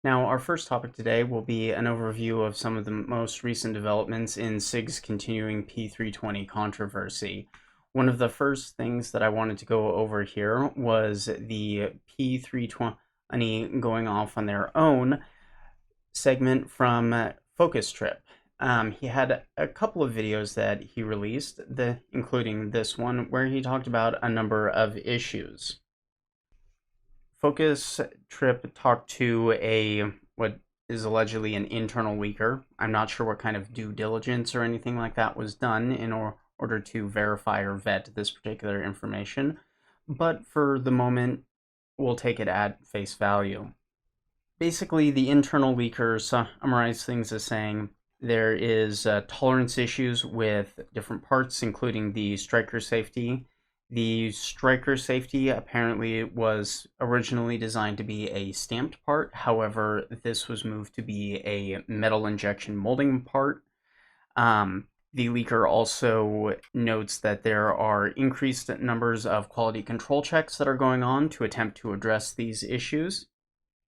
Now, our first topic today will be an overview of some of the most recent developments in SIG's continuing P320 controversy. One of the first things that I wanted to go over here was the P320 going off on their own segment from Focus Trip. He had a couple of videos that he released, including this one, where he talked about a number of issues. Focus Trip talked to what is allegedly an internal leaker. I'm not sure what kind of due diligence or anything like that was done in order to verify or vet this particular information, but for the moment, we'll take it at face value. Basically, the internal leaker summarized things as saying there is tolerance issues with different parts, including the striker safety. The striker safety apparently was originally designed to be a stamped part. However, this was moved to be a metal injection molding part. The leaker also notes that there are increased numbers of quality control checks that are going on to attempt to address these issues.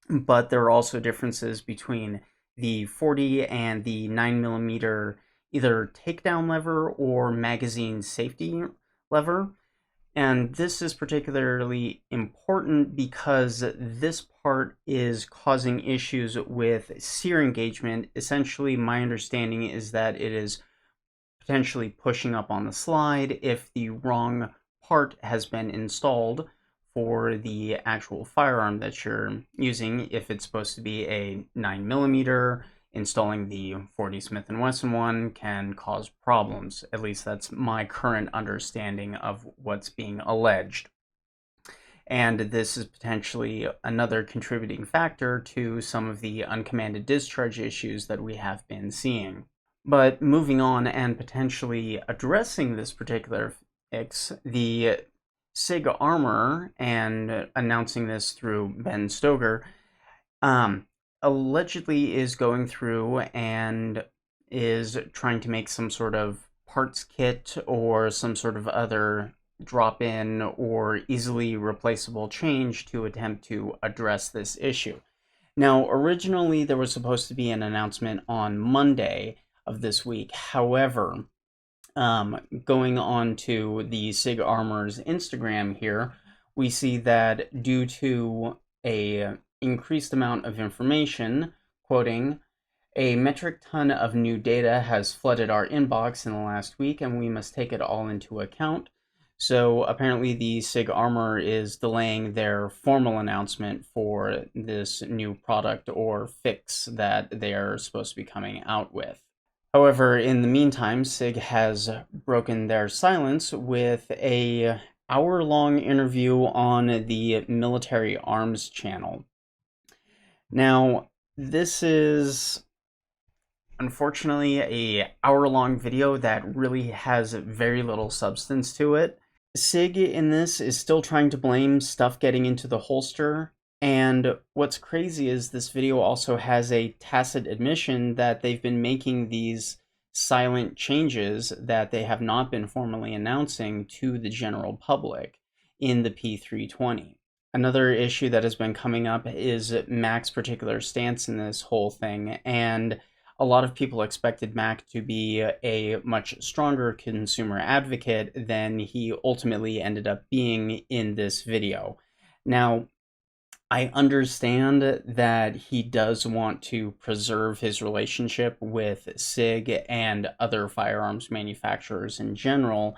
But there are also differences between the 40 and the 9mm either takedown lever or magazine safety lever. And this is particularly important because this part is causing issues with sear engagement. Essentially, my understanding is that it is potentially pushing up on the slide if the wrong part has been installed for the actual firearm that you're using. If it's supposed to be a 9mm, installing the 40 Smith & Wesson one can cause problems. At least that's my current understanding of what's being alleged. And this is potentially another contributing factor to some of the uncommanded discharge issues that we have been seeing. But moving on and potentially addressing this particular fix, the SIG Armor, and announcing this through Ben Stoger, allegedly is going through and is trying to make some sort of parts kit or some sort of other drop-in or easily replaceable change to attempt to address this issue. Now, originally there was supposed to be an announcement on Monday of this week. However, going on to the SIG Armor's Instagram here, we see that due to a increased amount of information, quoting, "A metric ton of new data has flooded our inbox in the last week, and we must take it all into account." So apparently the SIG Armor is delaying their formal announcement for this new product or fix that they are supposed to be coming out with. However, in the meantime, SIG has broken their silence with an hour-long interview on the Military Arms channel. Now, this is unfortunately an hour-long video that really has very little substance to it. SIG in this is still trying to blame stuff getting into the holster. And what's crazy is this video also has a tacit admission that they've been making these silent changes that they have not been formally announcing to the general public in the P320. Another issue that has been coming up is Mac's particular stance in this whole thing, and a lot of people expected Mac to be a much stronger consumer advocate than he ultimately ended up being in this video. Now, I understand that he does want to preserve his relationship with SIG and other firearms manufacturers in general.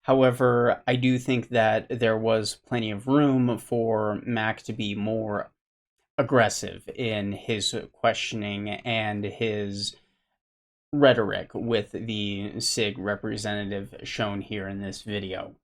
However, I do think that there was plenty of room for Mac to be more aggressive in his questioning and his rhetoric with the SIG representative shown here in this video.